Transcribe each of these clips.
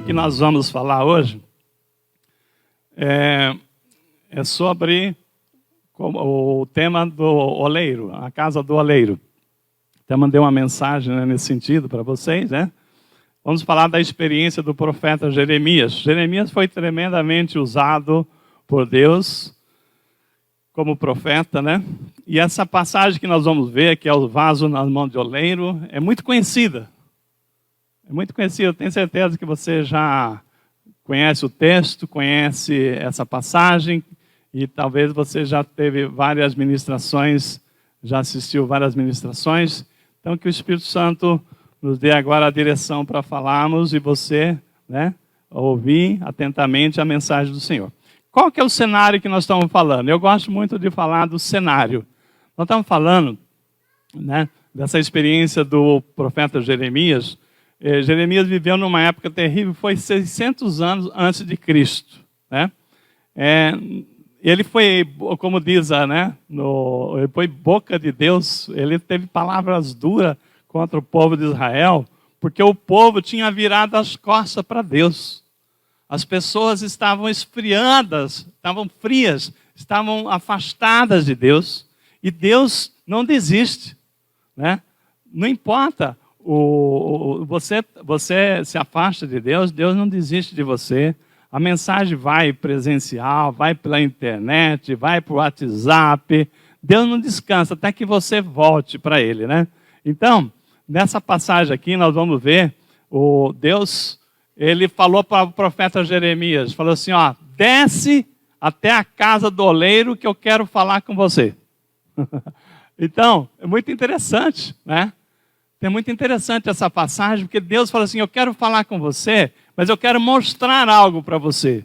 que nós vamos falar hoje é sobre o tema do oleiro, a casa do oleiro. Até mandei uma mensagem, né, nesse sentido para vocês, né? Vamos falar da experiência do profeta Jeremias. Jeremias foi tremendamente usado por Deus como profeta, né? E essa passagem que nós vamos ver, que é o vaso nas mãos de oleiro, é muito conhecida. É muito conhecida, eu tenho certeza que você já conhece o texto, conhece essa passagem, e talvez você já teve várias ministrações, já assistiu várias ministrações. Então, que o Espírito Santo nos dê agora a direção para falarmos e você, né, ouvir atentamente a mensagem do Senhor. Qual que é o cenário que nós estamos falando? Eu gosto muito de falar do cenário. Nós estamos falando, né, dessa experiência do profeta Jeremias. Jeremias viveu numa época terrível, foi 600 anos antes de Cristo, né? Ele foi, como diz, né, ele foi boca de Deus, ele teve palavras duras contra o povo de Israel, porque o povo tinha virado as costas para Deus. As pessoas estavam esfriadas, estavam frias, estavam afastadas de Deus, e Deus não desiste, né? Não importa. Você se afasta de Deus, Deus não desiste de você. A mensagem vai presencial, vai pela internet, vai para o WhatsApp. Deus não descansa até que você volte para Ele, né? Então, nessa passagem aqui, nós vamos ver Deus, Ele falou para o profeta Jeremias, falou assim, ó, desce até a casa do oleiro que eu quero falar com você. Então, é muito interessante, né? É muito interessante essa passagem, porque Deus fala assim, eu quero falar com você, mas eu quero mostrar algo para você.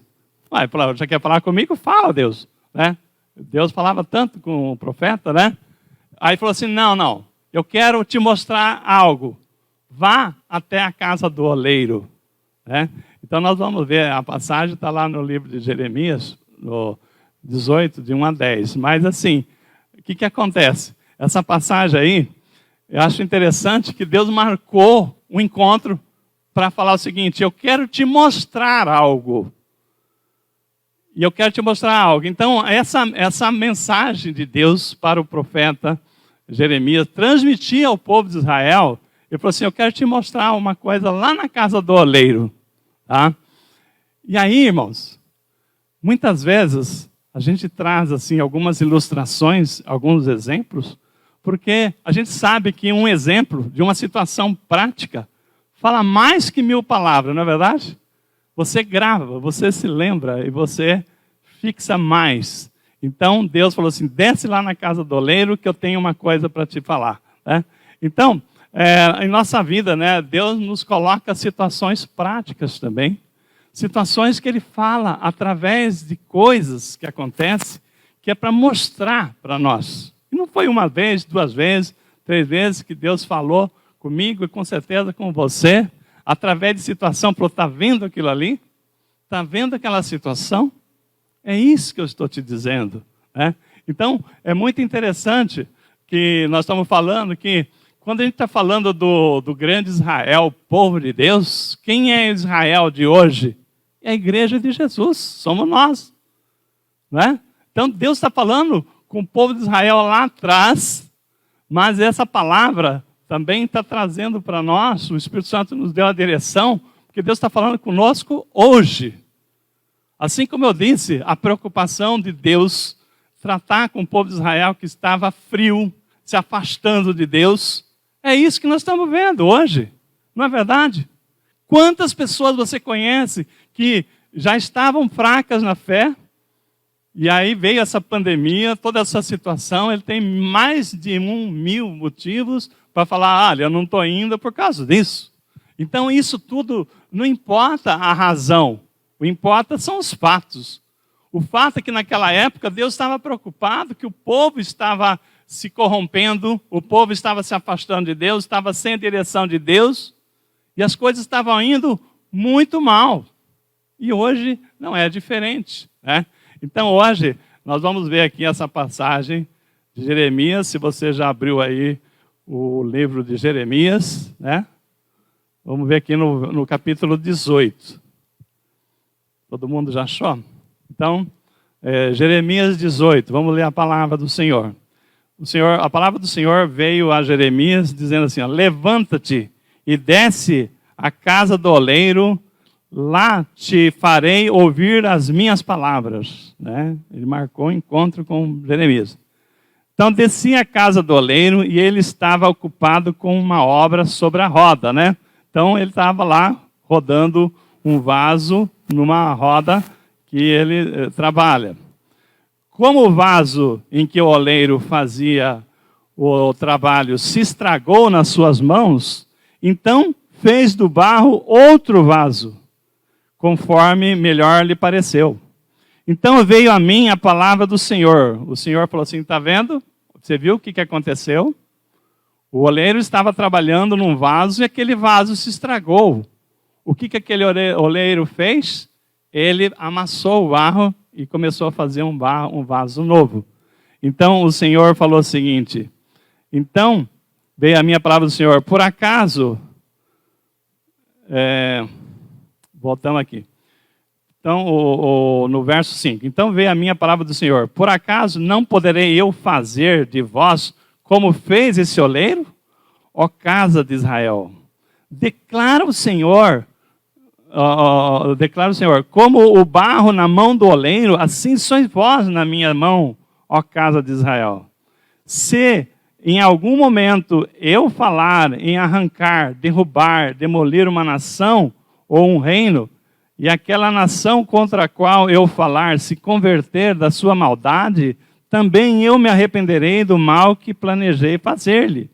Ué, já quer falar comigo? Fala, Deus. Né? Deus falava tanto com o profeta, né? Aí falou assim, não, eu quero te mostrar algo. Vá até a casa do oleiro. Né? Então nós vamos ver, a passagem está lá no livro de Jeremias, no 18, de 1 a 10. Mas assim, o que acontece? Essa passagem aí, eu acho interessante que Deus marcou um encontro para falar o seguinte, eu quero te mostrar algo. E eu quero te mostrar algo. Então, essa mensagem de Deus para o profeta Jeremias, transmitia ao povo de Israel, ele falou assim, eu quero te mostrar uma coisa lá na casa do oleiro. Tá? E aí, irmãos, muitas vezes a gente traz assim, algumas ilustrações, alguns exemplos, porque a gente sabe que um exemplo de uma situação prática fala mais que 1000 palavras, não é verdade? Você grava, você se lembra e você fixa mais. Então Deus falou assim, desce lá na casa do oleiro que eu tenho uma coisa para te falar. Né? Então, em nossa vida, né, Deus nos coloca situações práticas também. Situações que Ele fala através de coisas que acontecem, que é para mostrar para nós. E não foi uma vez, 2 vezes, 3 vezes que Deus falou comigo e com certeza com você, através de situação, falou, está vendo aquilo ali? Está vendo aquela situação? É isso que eu estou te dizendo. Né? Então, é muito interessante que nós estamos falando que, quando a gente está falando do grande Israel, povo de Deus, quem é Israel de hoje? É a igreja de Jesus, somos nós. Né? Então, Deus está falando com o povo de Israel lá atrás, mas essa palavra também está trazendo para nós, o Espírito Santo nos deu a direção, porque Deus está falando conosco hoje. Assim como eu disse, a preocupação de Deus tratar com o povo de Israel que estava frio, se afastando de Deus, é isso que nós estamos vendo hoje, não é verdade? Quantas pessoas você conhece que já estavam fracas na fé, e aí veio essa pandemia, toda essa situação, ele tem mais de 1000 motivos para falar, olha, eu não estou indo por causa disso. Então isso tudo, não importa a razão, o que importa são os fatos. O fato é que naquela época Deus estava preocupado que o povo estava se corrompendo, o povo estava se afastando de Deus, estava sem a direção de Deus, e as coisas estavam indo muito mal. E hoje não é diferente, né? Então hoje nós vamos ver aqui essa passagem de Jeremias, se você já abriu aí o livro de Jeremias, né? Vamos ver aqui no capítulo 18. Todo mundo já achou? Então, Jeremias 18, vamos ler a palavra do Senhor. A palavra do Senhor veio a Jeremias dizendo assim, levanta-te e desce à casa do oleiro, lá te farei ouvir as minhas palavras. Né? Ele marcou o encontro com Jeremias. Então desci à casa do oleiro e ele estava ocupado com uma obra sobre a roda. Né? Então ele estava lá rodando um vaso numa roda que ele trabalha. Como o vaso em que o oleiro fazia o trabalho se estragou nas suas mãos, então fez do barro outro vaso, conforme melhor lhe pareceu. Então veio a mim a palavra do Senhor. O Senhor falou assim, está vendo? Você viu o que aconteceu? O oleiro estava trabalhando num vaso e aquele vaso se estragou. O que aquele oleiro fez? Ele amassou o barro e começou a fazer um vaso novo. Então o Senhor falou o seguinte, então veio a minha palavra do Senhor, por acaso, voltamos aqui. Então, no verso 5, então veio a minha palavra do Senhor, por acaso não poderei eu fazer de vós como fez esse oleiro? Ó casa de Israel, declara o Senhor, como o barro na mão do oleiro, assim sois vós na minha mão, ó casa de Israel. Se em algum momento eu falar em arrancar, derrubar, demolir uma nação ou um reino, e aquela nação contra a qual eu falar se converter da sua maldade, também eu me arrependerei do mal que planejei fazer-lhe.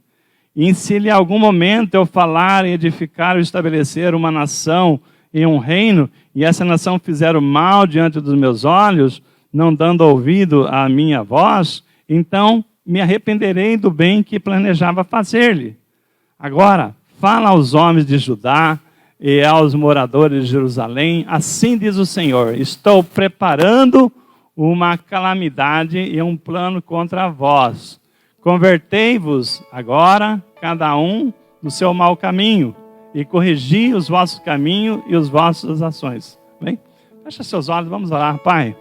E se em algum momento eu falar em edificar ou estabelecer uma nação em um reino, e essa nação fizer o mal diante dos meus olhos, não dando ouvido à minha voz, então me arrependerei do bem que planejava fazer-lhe. Agora, fala aos homens de Judá e aos moradores de Jerusalém, assim diz o Senhor, estou preparando uma calamidade e um plano contra vós. Convertei-vos agora, cada um, no seu mau caminho, e corrigi os vossos caminhos e as vossas ações. Bem? Fecha seus olhos, vamos orar. Pai,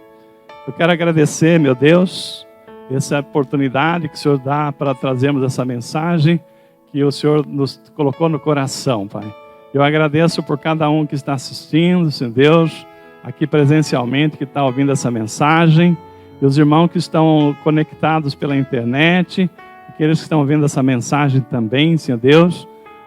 eu quero agradecer, meu Deus, essa oportunidade que o Senhor dá para trazermos essa mensagem que o Senhor nos colocou no coração, Pai. Eu agradeço por cada um que está assistindo, Senhor Deus, aqui presencialmente, que está ouvindo essa mensagem, e os irmãos que estão conectados pela internet, aqueles que estão ouvindo essa mensagem também, Senhor Deus.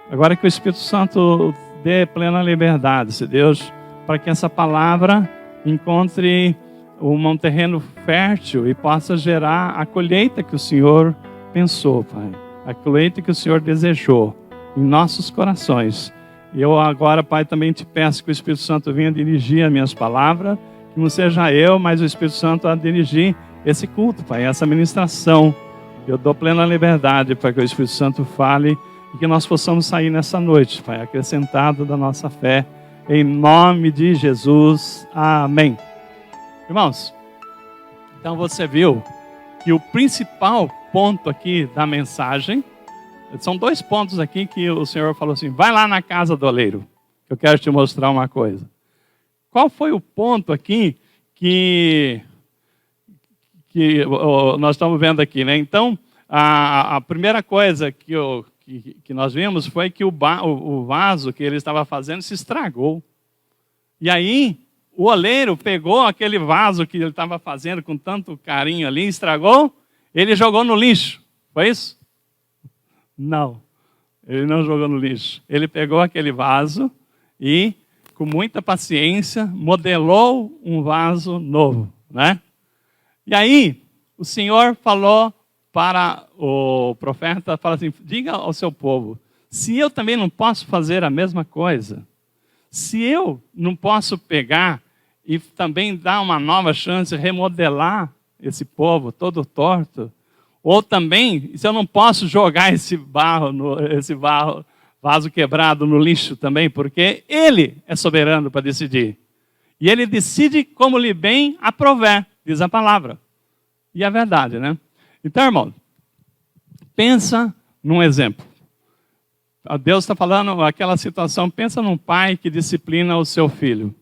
Agora que o Espírito Santo dê plena liberdade, Senhor Deus, para que essa palavra encontre um terreno fértil e possa gerar a colheita que o Senhor pensou, Pai. A colheita que o Senhor desejou em nossos corações. E eu agora, Pai, também te peço que o Espírito Santo venha dirigir as minhas palavras, que não seja eu, mas o Espírito Santo a dirigir esse culto, Pai, essa ministração. Eu dou plena liberdade para que o Espírito Santo fale e que nós possamos sair nessa noite, Pai, acrescentado da nossa fé, em nome de Jesus. Amém. Irmãos, então você viu que o principal ponto aqui da mensagem, são dois pontos aqui que o Senhor falou assim, vai lá na casa do oleiro, que eu quero te mostrar uma coisa. Qual foi o ponto aqui que nós estamos vendo aqui, né? Então, a primeira coisa que nós vimos foi que o vaso que ele estava fazendo se estragou. E aí, o oleiro pegou aquele vaso que ele estava fazendo com tanto carinho ali, estragou, ele jogou no lixo. Foi isso? Não, ele não jogou no lixo. Ele pegou aquele vaso e, com muita paciência, modelou um vaso novo, né? E aí, o Senhor falou para o profeta, fala assim, diga ao seu povo, se eu também não posso fazer a mesma coisa, se eu não posso pegar e também dar uma nova chance, remodelar esse povo todo torto, ou também, se eu não posso jogar esse vaso quebrado no lixo também, porque Ele é soberano para decidir. E Ele decide como lhe bem aprouver, diz a palavra. E é verdade, né? Então, irmão, pensa num exemplo. Deus está falando aquela situação, pensa num pai que disciplina o seu filho.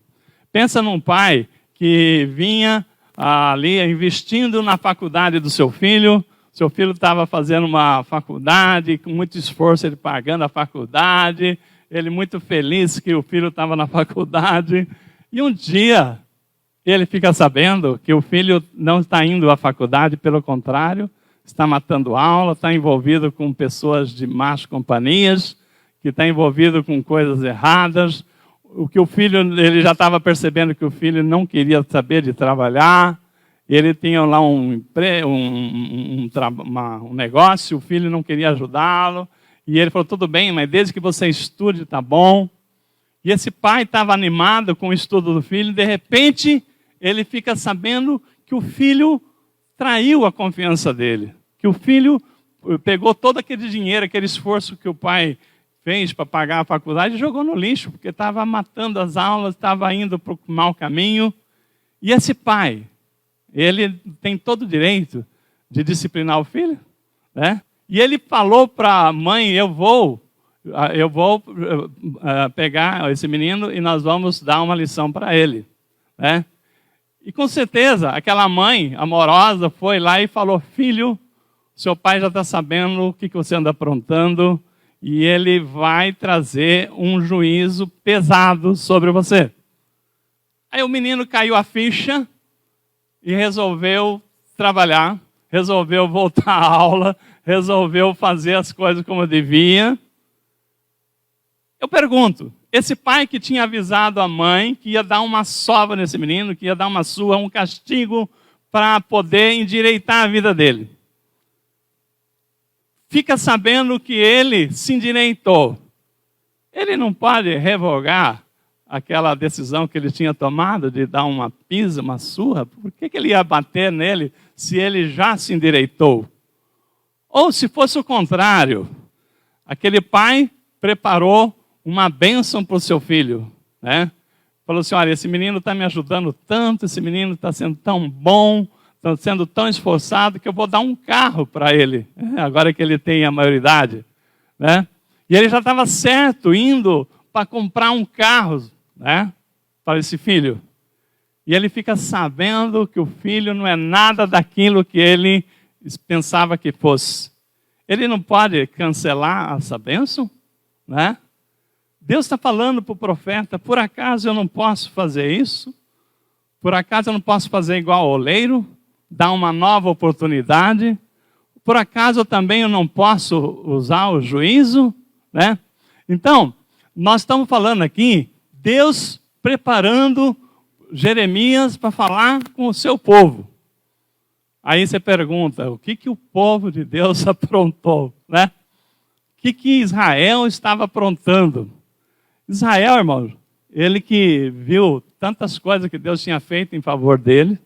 Pensa num pai que vinha ali investindo na faculdade do seu filho. Seu filho estava fazendo uma faculdade, com muito esforço ele pagando a faculdade, ele muito feliz que o filho estava na faculdade. E um dia ele fica sabendo que o filho não está indo à faculdade, pelo contrário, está matando aula, está envolvido com pessoas de más companhias, que está envolvido com coisas erradas. O que o filho, ele já estava percebendo que o filho não queria saber de trabalhar. Ele tinha lá um negócio, o filho não queria ajudá-lo. E ele falou, tudo bem, mas desde que você estude, tá bom. E esse pai estava animado com o estudo do filho. De repente, ele fica sabendo que o filho traiu a confiança dele. Que o filho pegou todo aquele dinheiro, aquele esforço que o pai fez para pagar a faculdade e jogou no lixo, porque estava matando as aulas, estava indo para o mau caminho. E esse pai, ele tem todo o direito de disciplinar o filho, né? E ele falou para a mãe, eu vou pegar esse menino e nós vamos dar uma lição para ele, né? E com certeza, aquela mãe amorosa foi lá e falou, filho, seu pai já está sabendo o que você anda aprontando e ele vai trazer um juízo pesado sobre você. Aí o menino caiu a ficha e resolveu trabalhar, resolveu voltar à aula, resolveu fazer as coisas como devia. Eu pergunto, esse pai que tinha avisado a mãe que ia dar uma sova nesse menino, que ia dar uma surra, um castigo para poder endireitar a vida dele, fica sabendo que ele se endireitou. Ele não pode revogar aquela decisão que ele tinha tomado de dar uma pisa, uma surra? Por que ele ia bater nele se ele já se endireitou? Ou se fosse o contrário, aquele pai preparou uma bênção para o seu filho, né? Falou assim, olha, esse menino está me ajudando tanto, esse menino está sendo tão bom, está sendo tão esforçado, que eu vou dar um carro para ele, agora que ele tem a maioridade, né? E ele já estava certo, indo para comprar um carro, né, para esse filho. E ele fica sabendo que o filho não é nada daquilo que ele pensava que fosse. Ele não pode cancelar essa bênção, né? Deus está falando para o profeta, por acaso eu não posso fazer isso? Por acaso eu não posso fazer igual ao oleiro? Dar uma nova oportunidade? Por acaso também eu não posso usar o juízo? Né? Então, nós estamos falando aqui, Deus preparando Jeremias para falar com o seu povo. Aí você pergunta, o que o povo de Deus aprontou? Né? O que Israel estava aprontando? Israel, irmão, ele que viu tantas coisas que Deus tinha feito em favor dele,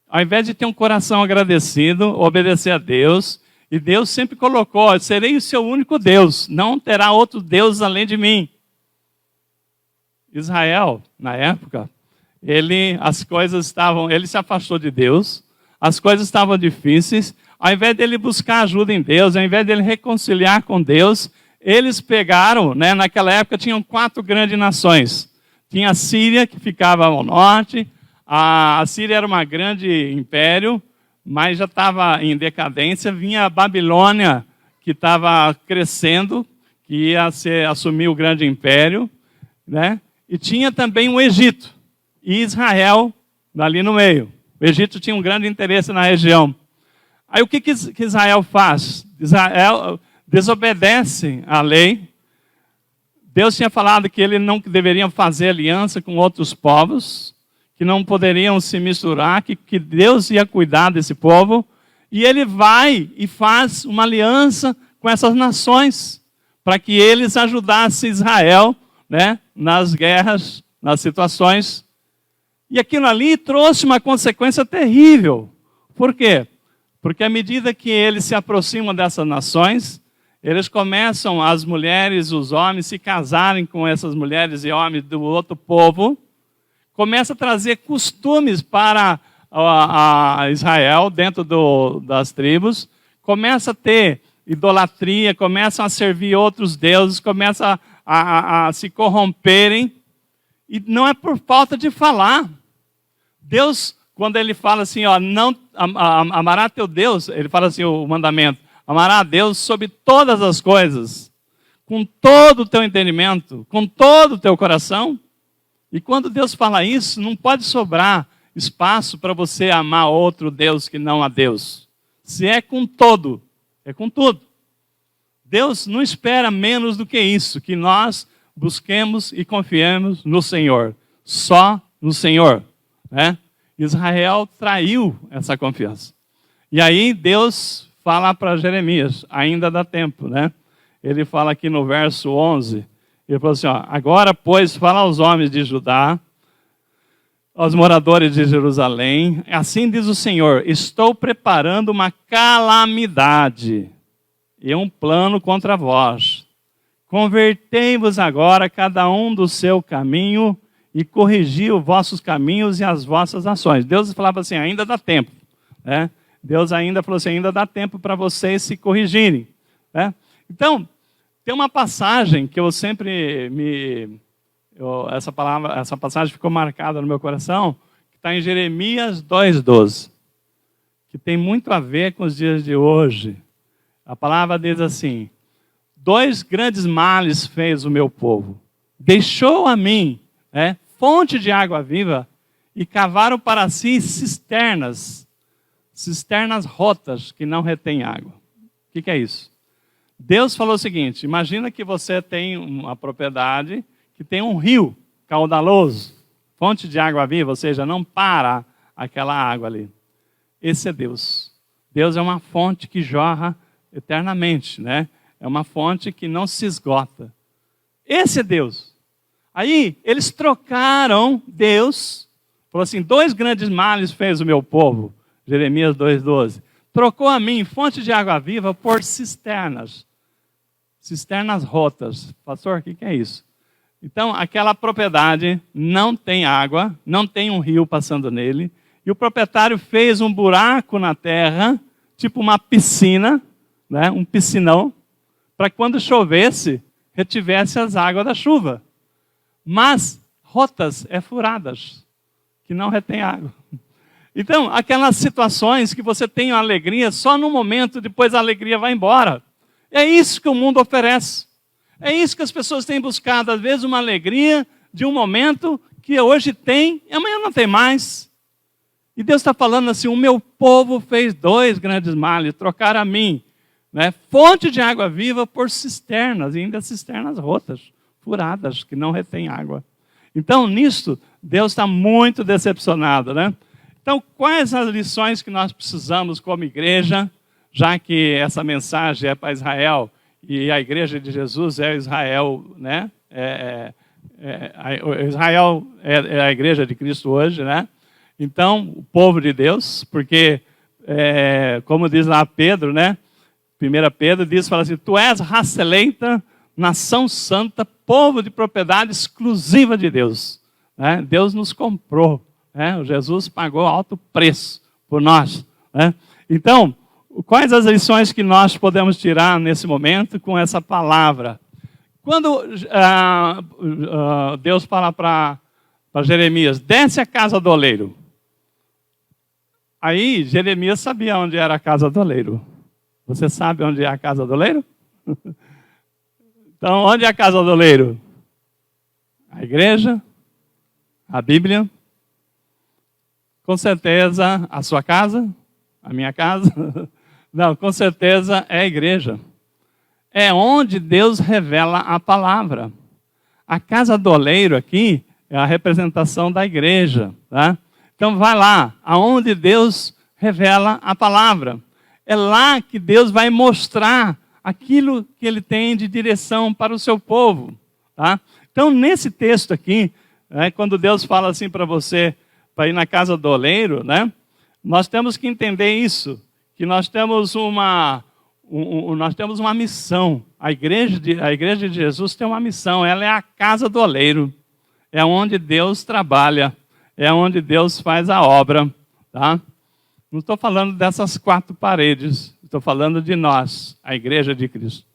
ao invés de ter um coração agradecido, obedecer a Deus, e Deus sempre colocou, serei o seu único Deus, não terá outro Deus além de mim. Israel, na época, ele se afastou de Deus, as coisas estavam difíceis, ao invés dele buscar ajuda em Deus, ao invés dele reconciliar com Deus, eles pegaram, né, naquela época tinham 4 grandes nações. Tinha a Síria, que ficava ao norte. A Síria era um grande império, mas já estava em decadência. Vinha a Babilônia, que estava crescendo, que ia assumir o grande império, né? E tinha também o Egito e Israel ali no meio. O Egito tinha um grande interesse na região. Aí o que Israel faz? Israel desobedece à lei. Deus tinha falado que eles não deveriam fazer aliança com outros povos, que não poderiam se misturar, que Deus ia cuidar desse povo. E ele vai e faz uma aliança com essas nações, para que eles ajudassem Israel, né, nas guerras, nas situações. E aquilo ali trouxe uma consequência terrível. Por quê? Porque à medida que eles se aproximam dessas nações, eles começam, as mulheres, os homens, se casarem com essas mulheres e homens do outro povo, começa a trazer costumes para a Israel, dentro das tribos, começa a ter idolatria, começam a servir outros deuses, começam a se corromperem, e não é por falta de falar. Deus, quando ele fala assim, ó, não, amará teu Deus, ele fala assim, o mandamento, amará a Deus sobre todas as coisas, com todo o teu entendimento, com todo o teu coração. E quando Deus fala isso, não pode sobrar espaço para você amar outro Deus que não a Deus. Se é com todo, é com tudo. Deus não espera menos do que isso, que nós busquemos e confiemos no Senhor, só no Senhor, né? Israel traiu essa confiança. E aí Deus fala para Jeremias, ainda dá tempo, né? Ele fala aqui no verso 11, ele falou assim, ó, agora, pois, fala aos homens de Judá, aos moradores de Jerusalém, assim diz o Senhor, estou preparando uma calamidade e um plano contra vós. Convertei-vos agora cada um do seu caminho e corrigi os vossos caminhos e as vossas ações. Deus falava assim, ainda dá tempo, né? Deus ainda falou assim, ainda dá tempo para vocês se corrigirem, né? Então, tem uma passagem que eu sempre essa passagem ficou marcada no meu coração, que está em Jeremias 2,12, que tem muito a ver com os dias de hoje. A palavra diz assim, 2 grandes males fez o meu povo. Deixou a mim, fonte de água viva, e cavaram para si cisternas rotas que não retêm água. O que é isso? Deus falou o seguinte, imagina que você tem uma propriedade que tem um rio caudaloso, fonte de água viva, ou seja, não para aquela água ali. Esse é Deus. Deus é uma fonte que jorra eternamente, né? É uma fonte que não se esgota. Esse é Deus. Aí, eles trocaram Deus, falou assim, 2 grandes males fez o meu povo, Jeremias 2,12. Trocou a mim, fonte de água viva, por cisternas rotas. Pastor, o que é isso? Então, aquela propriedade não tem água, não tem um rio passando nele, e o proprietário fez um buraco na terra, tipo uma piscina, né, um piscinão, para quando chovesse, retivesse as águas da chuva. Mas rotas furadas, que não retém água. Então, aquelas situações que você tem uma alegria só no momento, depois a alegria vai embora. É isso que o mundo oferece. É isso que as pessoas têm buscado, às vezes uma alegria de um momento que hoje tem e amanhã não tem mais. E Deus está falando assim, o meu povo fez 2 grandes males, trocaram a mim, né, fonte de água viva por cisternas, e ainda cisternas rotas, furadas, que não retêm água. Então, nisso, Deus está muito decepcionado, né? Então, quais as lições que nós precisamos como igreja, já que essa mensagem é para Israel, e a igreja de Jesus é Israel, né? Israel é a igreja de Cristo hoje, né? Então, o povo de Deus, porque, como diz lá Pedro, né? 1 Pedro diz, fala assim, tu és raça eleita, nação santa, povo de propriedade exclusiva de Deus. Né? Deus nos comprou, né? Jesus pagou alto preço por nós. Né? Então, quais as lições que nós podemos tirar nesse momento com essa palavra? Quando Deus fala para Jeremias, desce a casa do oleiro. Aí Jeremias sabia onde era a casa do oleiro. Você sabe onde é a casa do oleiro? Então, onde é a casa do oleiro? A igreja, a Bíblia, com certeza a sua casa, a minha casa. Não, com certeza é a igreja. É onde Deus revela a palavra. A casa do oleiro aqui é a representação da igreja. Tá? Então vai lá, aonde Deus revela a palavra. É lá que Deus vai mostrar aquilo que Ele tem de direção para o seu povo. Tá? Então nesse texto aqui, quando Deus fala assim para você, para ir na casa do oleiro, né, nós temos que entender isso, que nós temos uma missão. A igreja de Jesus tem uma missão, ela é a casa do oleiro. É onde Deus trabalha, é onde Deus faz a obra. Tá? Não estou falando dessas 4 paredes, estou falando de nós, a igreja de Cristo.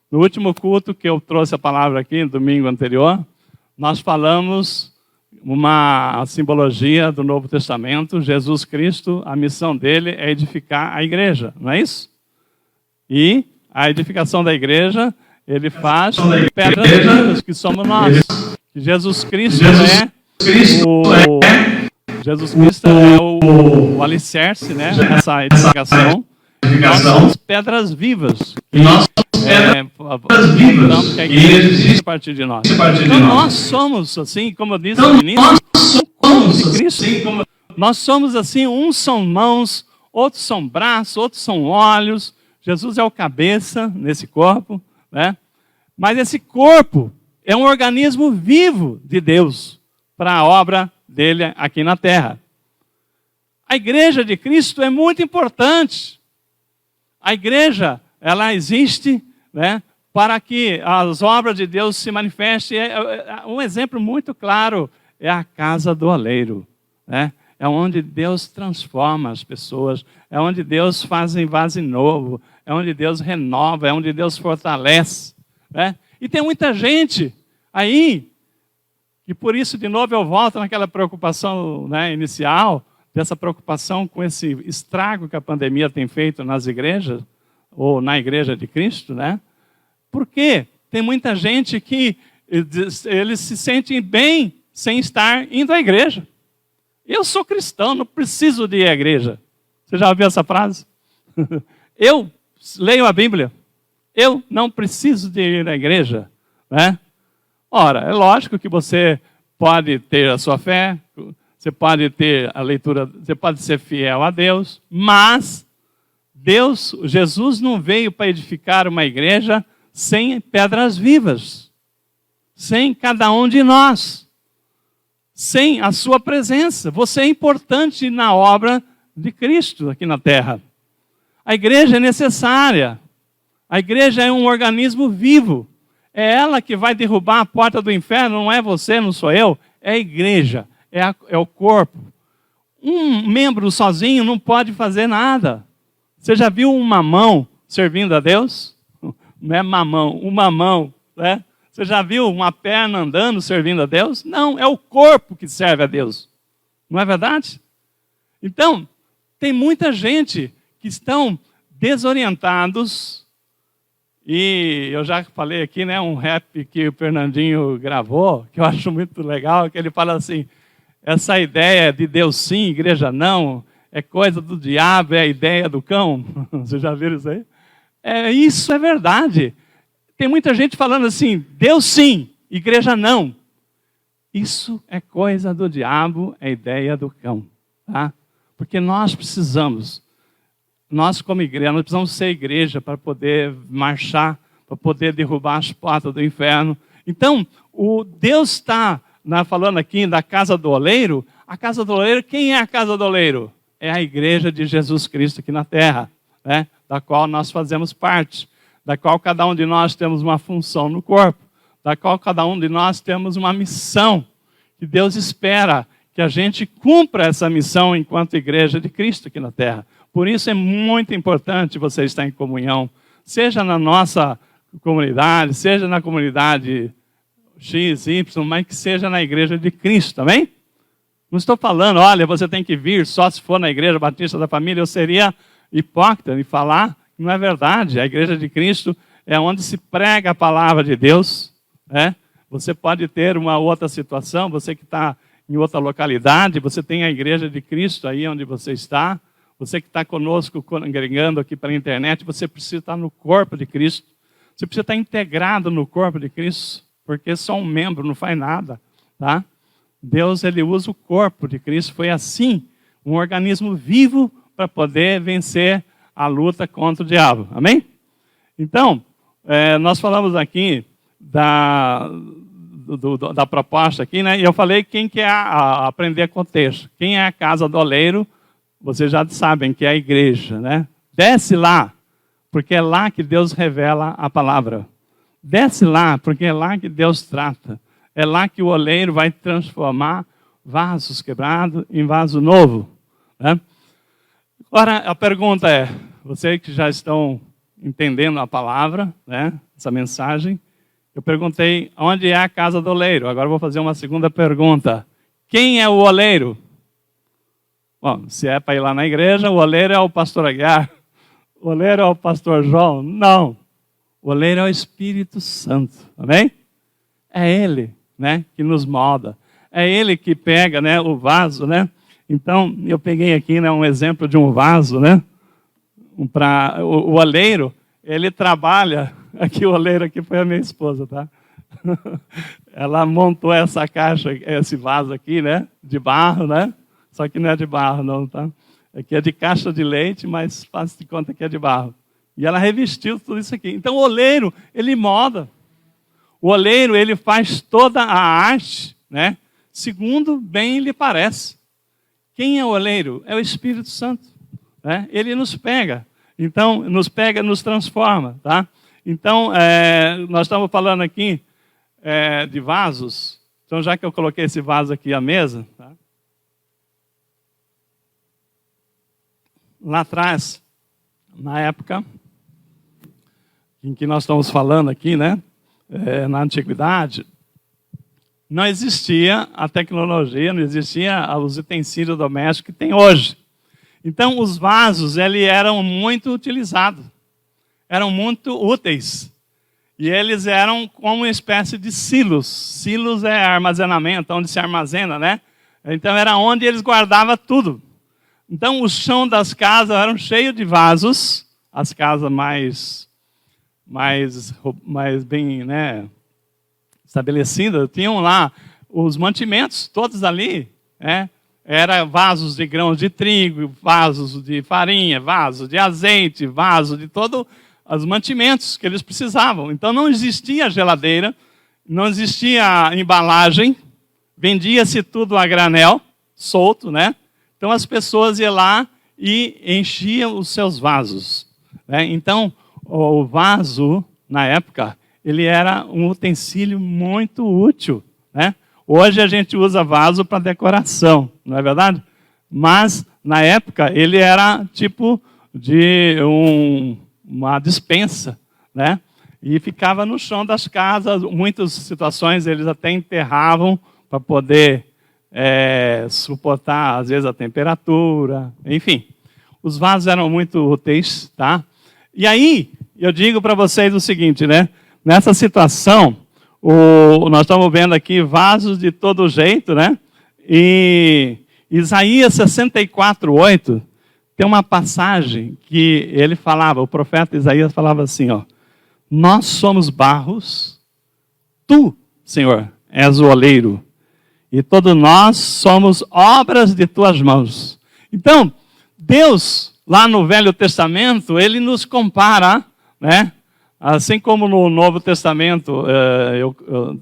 No último culto que eu trouxe a palavra aqui, no domingo anterior, nós falamos uma simbologia do Novo Testamento. Jesus Cristo, a missão dele é edificar a igreja, não é isso? E a edificação da igreja, ele faz de pedras vivas, que somos nós. Jesus Cristo é o alicerce, né, nessa edificação. Nós somos pedras vivas. Que a igreja existe a partir de nós. Então nós somos, assim, como eu disse no início, um corpo de Cristo. Nós somos assim, uns são mãos, outros são braços, outros são olhos. Jesus é o cabeça nesse corpo, né? Mas esse corpo é um organismo vivo de Deus para a obra dele aqui na terra. A igreja de Cristo é muito importante. A igreja, ela existe, né, para que as obras de Deus se manifestem. Um exemplo muito claro é a casa do oleiro, né? É onde Deus transforma as pessoas, é onde Deus faz um vaso novo, é onde Deus renova, é onde Deus fortalece, né? E tem muita gente aí, e por isso, de novo, eu volto naquela preocupação, né, inicial, dessa preocupação com esse estrago que a pandemia tem feito nas igrejas, ou na igreja de Cristo, né? Porque tem muita gente que eles se sentem bem sem estar indo à igreja. Eu sou cristão, não preciso de ir à igreja. Você já ouviu essa frase? Eu leio a Bíblia. Eu não preciso de ir à igreja, né? Ora, é lógico que você pode ter a sua fé, você pode ter a leitura, você pode ser fiel a Deus, mas Jesus não veio para edificar uma igreja sem pedras vivas, sem cada um de nós, sem a sua presença. Você é importante na obra de Cristo aqui na terra. A igreja é necessária. A igreja é um organismo vivo. É ela que vai derrubar a porta do inferno, não é você, não sou eu. É a igreja, é o corpo. Um membro sozinho não pode fazer nada. Você já viu um mamão servindo a Deus? Não é mamão, uma mão, né? Você já viu uma perna andando servindo a Deus? Não, é o corpo que serve a Deus. Não é verdade? Então, tem muita gente que estão desorientados. E eu já falei aqui, né, um rap que o Fernandinho gravou, que eu acho muito legal, que ele fala assim, essa ideia de Deus sim, igreja não, é coisa do diabo, é a ideia do cão. Vocês já viram isso aí? Isso é verdade. Tem muita gente falando assim, Deus sim, igreja não. Isso é coisa do diabo, é ideia do cão. Tá? Porque nós precisamos, nós como igreja, nós precisamos ser igreja para poder marchar, para poder derrubar as portas do inferno. Então, o Deus está falando aqui da casa do oleiro. A casa do oleiro, quem é a casa do oleiro? É a igreja de Jesus Cristo aqui na terra, né? Da qual nós fazemos parte, da qual cada um de nós temos uma função no corpo, da qual cada um de nós temos uma missão, que Deus espera que a gente cumpra essa missão enquanto igreja de Cristo aqui na terra. Por isso é muito importante você estar em comunhão, seja na nossa comunidade, seja na comunidade X, Y, mas que seja na igreja de Cristo, amém? Não estou falando, olha, você tem que vir só se for na igreja Batista da Família. Eu seria hipócrita de falar que não é verdade. A igreja de Cristo é onde se prega a palavra de Deus, né? Você pode ter uma outra situação, você que está em outra localidade, você tem a igreja de Cristo aí onde você está. Você que está conosco, congregando aqui pela internet, você precisa estar no corpo de Cristo. Você precisa estar integrado no corpo de Cristo, porque só um membro não faz nada, tá? Deus, ele usa o corpo de Cristo. Foi assim, um organismo vivo para poder vencer a luta contra o diabo. Amém? Então, nós falamos aqui da proposta aqui, né? E eu falei quem quer aprender contexto. Quem é a casa do oleiro, vocês já sabem que é a igreja, né? Desce lá, porque é lá que Deus revela a palavra. Desce lá, porque é lá que Deus trata. É lá que o oleiro vai transformar vasos quebrados em vaso novo, né? Agora, a pergunta é, vocês que já estão entendendo a palavra, né, essa mensagem, eu perguntei, onde é a casa do oleiro? Agora eu vou fazer uma segunda pergunta. Quem é o oleiro? Bom, se é para ir lá na igreja, o oleiro é o pastor Aguiar. O oleiro é o pastor João? Não. O oleiro é o Espírito Santo. Amém? É Ele, né, que nos molda. É Ele que pega, né, o vaso, né? Então, eu peguei aqui, né, um exemplo de um vaso, né? O oleiro, ele trabalha... Aqui o oleiro aqui foi a minha esposa, tá? Ela montou essa caixa, esse vaso aqui, né? De barro, né? Só que não é de barro, não, tá? Aqui é de caixa de leite, mas faz de conta que é de barro. E ela revestiu tudo isso aqui. Então o oleiro, ele molda. O oleiro, ele faz toda a arte, né? Segundo bem lhe parece. Quem é o oleiro? É o Espírito Santo, né? Ele nos pega. Então, nos transforma, tá? Então, nós estamos falando aqui de vasos. Então, já que eu coloquei esse vaso aqui à mesa, tá? Lá atrás, na época em que nós estamos falando aqui, né? Na antiguidade, não existia a tecnologia, não existia os utensílios domésticos que tem hoje. Então, os vasos, eles eram muito utilizados. Eram muito úteis. E eles eram como uma espécie de silos. Silos é armazenamento, onde se armazena, né? Então era onde eles guardavam tudo. Então o chão das casas eram cheios de vasos. As casas mais bem, né, estabelecidas, tinham lá os mantimentos, todos ali, né? Era vasos de grãos de trigo, vasos de farinha, vasos de azeite, vasos de todo... os mantimentos que eles precisavam. Então não existia geladeira, não existia embalagem, vendia-se tudo a granel, solto, né? Então as pessoas iam lá e enchiam os seus vasos, né? Então o vaso, na época, ele era um utensílio muito útil, né? Hoje a gente usa vaso para decoração, não é verdade? Mas na época ele era tipo de uma despensa, né? E ficava no chão das casas. Muitas situações eles até enterravam para poder suportar, às vezes, a temperatura. Enfim, os vasos eram muito úteis, tá? E aí, eu digo para vocês o seguinte, né? Nessa situação, nós estamos vendo aqui vasos de todo jeito, né? E Isaías 64:8, tem uma passagem que ele falava, o profeta Isaías falava assim, ó: nós somos barros, tu, Senhor, és o oleiro, e todos nós somos obras de tuas mãos. Então, Deus, lá no Velho Testamento, ele nos compara, né? Assim como no Novo Testamento,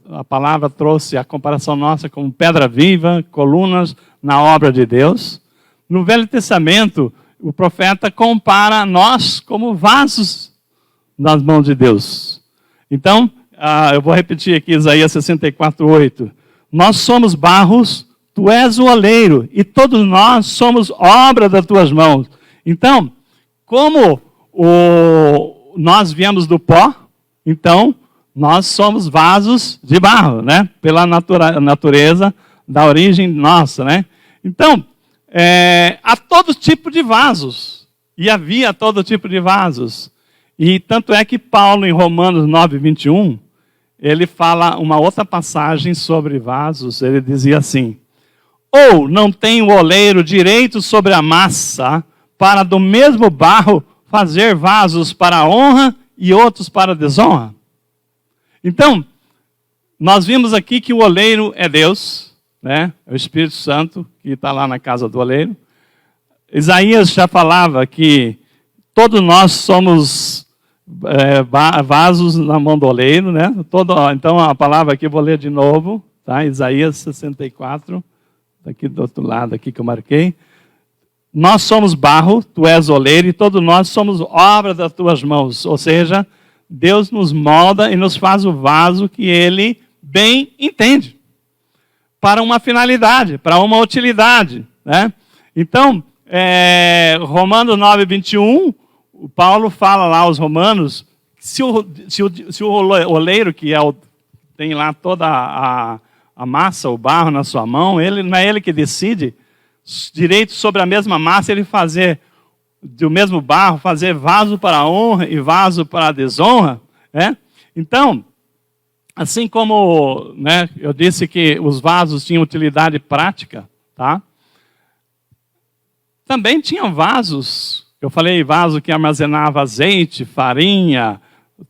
a palavra trouxe a comparação nossa como pedra viva, colunas na obra de Deus. No Velho Testamento, o profeta compara nós como vasos nas mãos de Deus. Então, eu vou repetir aqui Isaías 64:8. Nós somos barros, tu és o oleiro, e todos nós somos obra das tuas mãos. Então, como nós viemos do pó, então nós somos vasos de barro, né? Pela natureza da origem nossa, né? Então, há todo tipo de vasos, e havia todo tipo de vasos. E tanto é que Paulo, em Romanos 9:21, ele fala uma outra passagem sobre vasos. Ele dizia assim: ou não tem o oleiro direito sobre a massa, para do mesmo barro fazer vasos para a honra e outros para a desonra? Então, nós vimos aqui que o oleiro é Deus, né? É o Espírito Santo que está lá na casa do oleiro. Isaías já falava que todos nós somos vasos na mão do oleiro, né? Então a palavra aqui eu vou ler de novo, tá? Isaías 64, aqui do outro lado aqui que eu marquei. Nós somos barro, tu és oleiro, e todos nós somos obra das tuas mãos. Ou seja, Deus nos molda e nos faz o vaso que Ele bem entende, para uma finalidade, para uma utilidade, né? Então, Romanos 9:21, o Paulo fala lá aos romanos, se o oleiro, que tem lá toda a massa, o barro na sua mão, não é ele que decide direito sobre a mesma massa, ele fazer do mesmo barro, fazer vaso para a honra e vaso para a desonra. Então, assim como, né, eu disse que os vasos tinham utilidade prática, tá? Também tinham vasos, eu falei vaso que armazenava azeite, farinha,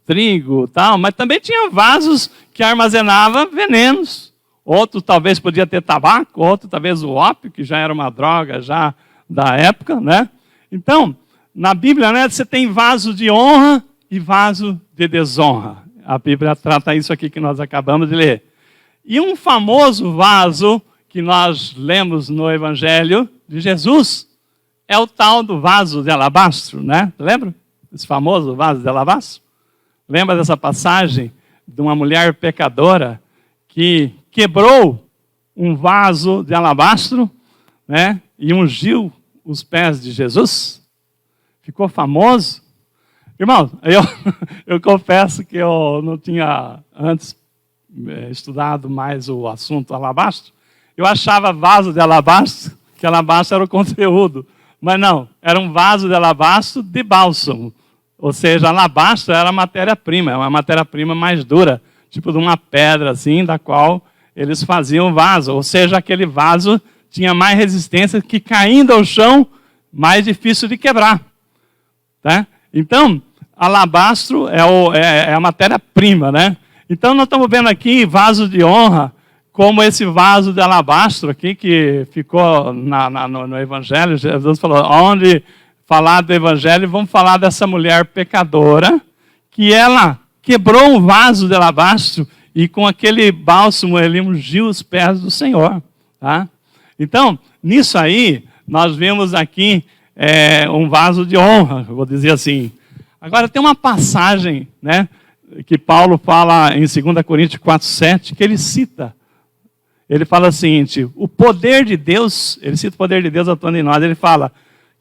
trigo, tal, mas também tinha vasos que armazenava venenos. Outro talvez podia ter tabaco, outro talvez o ópio, que já era uma droga já da época, né? Então, na Bíblia, né, você tem vaso de honra e vaso de desonra. A Bíblia trata isso aqui que nós acabamos de ler. E um famoso vaso que nós lemos no Evangelho de Jesus é o tal do vaso de alabastro, né? Lembra? Esse famoso vaso de alabastro? Lembra dessa passagem de uma mulher pecadora que quebrou um vaso de alabastro, né? E ungiu os pés de Jesus? Ficou famoso? Irmão, eu confesso que eu não tinha antes estudado mais o assunto alabastro. Eu achava vaso de alabastro, que alabastro era o conteúdo. Mas não, era um vaso de alabastro de bálsamo. Ou seja, alabastro era matéria-prima, é uma matéria-prima mais dura, tipo de uma pedra assim, da qual eles faziam vaso. Ou seja, aquele vaso tinha mais resistência, que caindo ao chão, mais difícil de quebrar. Tá? Então, alabastro é a matéria-prima, né? Então, nós estamos vendo aqui vaso de honra, como esse vaso de alabastro aqui, que ficou no Evangelho. Jesus falou, onde falar do Evangelho, vamos falar dessa mulher pecadora, que ela quebrou um vaso de alabastro e com aquele bálsamo ele ungiu os pés do Senhor. Tá? Então, nisso aí, nós vemos aqui um vaso de honra, vou dizer assim. Agora, tem uma passagem, né, que Paulo fala em 2 Coríntios 4,7, que ele cita. Ele fala o seguinte, o poder de Deus, ele cita o poder de Deus atuando em nós, ele fala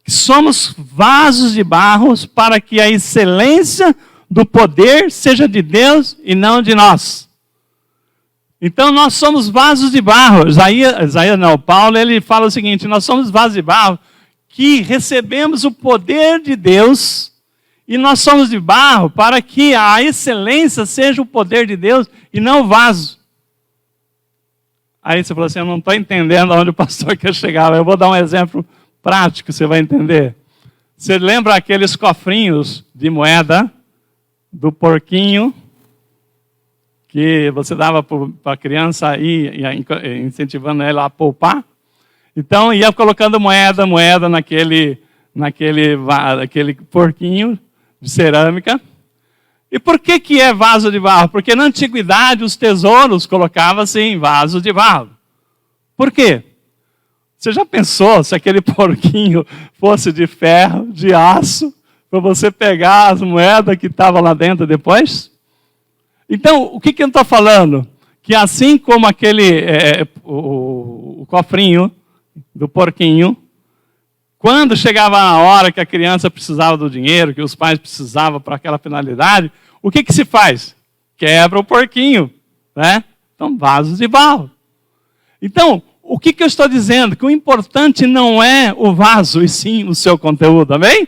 que somos vasos de barro para que a excelência do poder seja de Deus e não de nós. Então nós somos vasos de barro. Paulo ele fala o seguinte, nós somos vasos de barro que recebemos o poder de Deus e nós somos de barro para que a excelência seja o poder de Deus e não o vaso. Aí você falou assim, eu não estou entendendo aonde o pastor quer chegar. Eu vou dar um exemplo prático, você vai entender. Você lembra aqueles cofrinhos de moeda do porquinho que você dava para a criança ir incentivando ela a poupar? Então, ia colocando moeda naquele porquinho de cerâmica. E por que é vaso de barro? Porque na antiguidade os tesouros colocavam-se em vaso de barro. Por quê? Você já pensou se aquele porquinho fosse de ferro, de aço, para você pegar as moedas que estavam lá dentro depois? Então, o que eu estou falando? Que assim como o cofrinho do porquinho, quando chegava a hora que a criança precisava do dinheiro, que os pais precisavam para aquela finalidade, o que se faz? Quebra o porquinho, né? Então, vasos de barro. Então, o que eu estou dizendo? Que o importante não é o vaso, e sim o seu conteúdo, amém?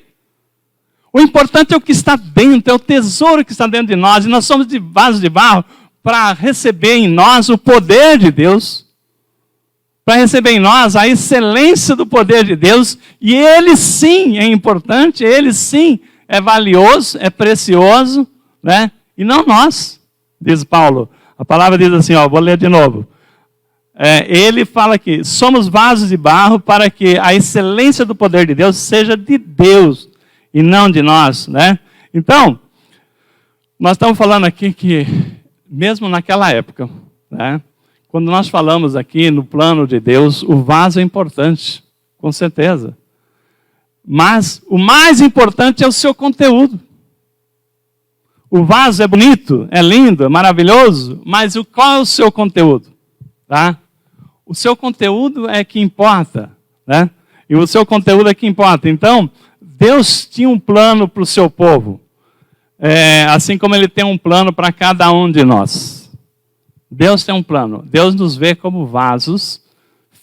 O importante é o que está dentro, é o tesouro que está dentro de nós, e nós somos de vasos de barro para receber em nós o poder de Deus, para receber em nós a excelência do poder de Deus, e ele sim é importante, ele sim é valioso, é precioso, né? E não nós, diz Paulo. A palavra diz assim, vou ler de novo. Ele fala que somos vasos de barro para que a excelência do poder de Deus seja de Deus e não de nós, né? Então, nós estamos falando aqui que, mesmo naquela época, né? Quando nós falamos aqui no plano de Deus, o vaso é importante, com certeza. Mas o mais importante é o seu conteúdo. O vaso é bonito, é lindo, é maravilhoso, mas qual é o seu conteúdo? Tá? O seu conteúdo é que importa, né? E o seu conteúdo é que importa. Então, Deus tinha um plano para o seu povo, assim como Ele tem um plano para cada um de nós. Deus tem um plano. Deus nos vê como vasos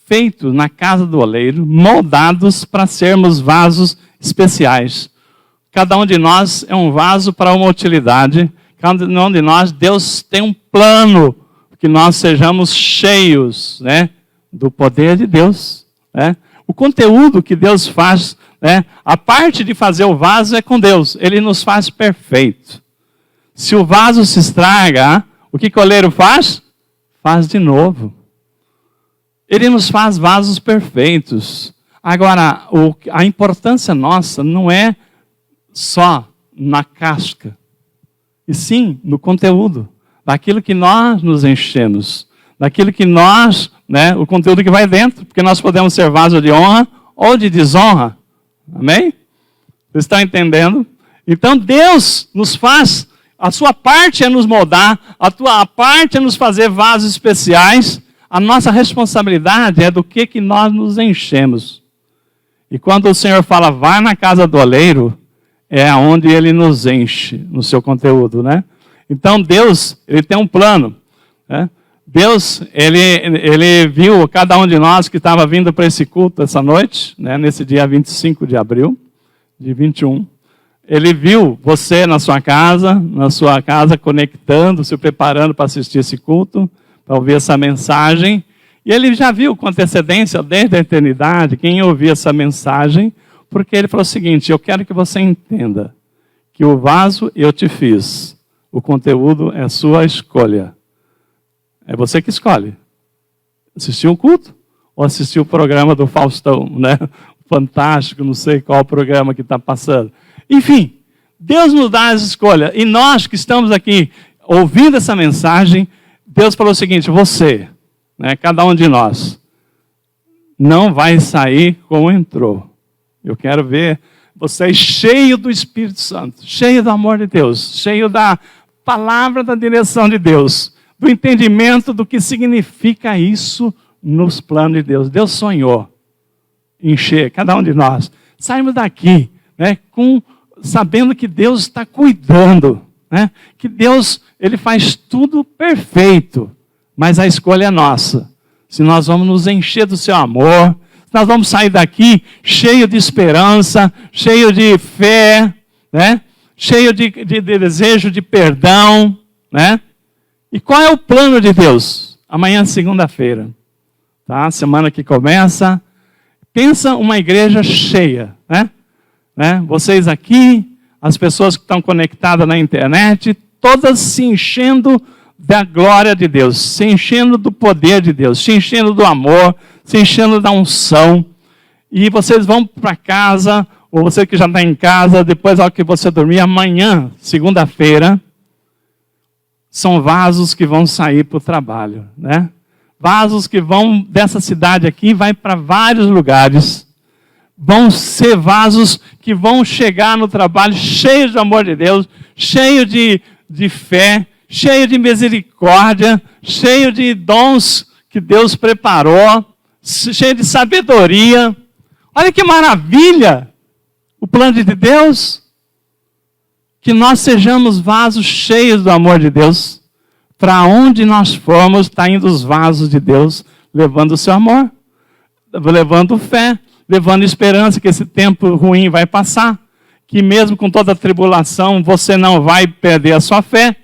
feitos na casa do oleiro, moldados para sermos vasos especiais. Cada um de nós é um vaso para uma utilidade. Cada um de nós, Deus tem um plano que nós sejamos cheios, né, do poder de Deus. Né? O conteúdo que Deus faz, né, a parte de fazer o vaso é com Deus. Ele nos faz perfeito. Se o vaso se estraga, o que o oleiro faz? Faz de novo. Ele nos faz vasos perfeitos. Agora, a importância nossa não é só na casca, e sim no conteúdo, daquilo que nós nos enchemos, daquilo que nós, né, o conteúdo que vai dentro, porque nós podemos ser vaso de honra ou de desonra. Amém? Vocês estão entendendo? Então Deus nos faz, a sua parte é nos moldar, a tua parte é nos fazer vasos especiais. A nossa responsabilidade é do que nós nos enchemos. E quando o Senhor fala, vai na casa do oleiro, é onde Ele nos enche no seu conteúdo, né? Então Deus, Ele tem um plano, né? Deus, Ele viu cada um de nós que estava vindo para esse culto essa noite, né? Nesse dia 25 de abril de 21. Ele viu você na sua casa conectando, se preparando para assistir esse culto, para ouvir essa mensagem. E Ele já viu com antecedência, desde a eternidade, quem ouvia essa mensagem, porque Ele falou o seguinte, eu quero que você entenda que o vaso eu te fiz, o conteúdo é sua escolha. É você que escolhe. Assistir um culto ou assistir o programa do Faustão, né? Fantástico, não sei qual programa que está passando. Enfim, Deus nos dá as escolhas. E nós que estamos aqui ouvindo essa mensagem, Deus falou o seguinte, você, né, cada um de nós, não vai sair como entrou. Eu quero ver vocês cheio do Espírito Santo, cheio do amor de Deus, cheio da palavra da direção de Deus, do entendimento do que significa isso nos planos de Deus. Deus sonhou encher cada um de nós. Saímos daqui, né, sabendo que Deus está cuidando, né, que Deus Ele faz tudo perfeito, mas a escolha é nossa. Se nós vamos nos encher do seu amor, nós vamos sair daqui cheio de esperança, cheio de fé, né? Cheio de desejo de perdão, né? E qual é o plano de Deus? Amanhã, segunda-feira, tá? Semana que começa. Pensa uma igreja cheia, né? Vocês aqui, as pessoas que estão conectadas na internet, todas se enchendo da glória de Deus, se enchendo do poder de Deus, se enchendo do amor, se enchendo da unção. E vocês vão para casa, ou você que já está em casa, depois ao que você dormir, amanhã, segunda-feira, são vasos que vão sair para o trabalho, né? Vasos que vão dessa cidade aqui, vai para vários lugares. Vão ser vasos que vão chegar no trabalho cheios de amor de Deus, cheios de fé, cheio de misericórdia, cheio de dons que Deus preparou, cheio de sabedoria. Olha que maravilha o plano de Deus. Que nós sejamos vasos cheios do amor de Deus. Para onde nós formos, está indo os vasos de Deus, levando o seu amor, levando fé, levando esperança que esse tempo ruim vai passar. Que mesmo com toda a tribulação, você não vai perder a sua fé.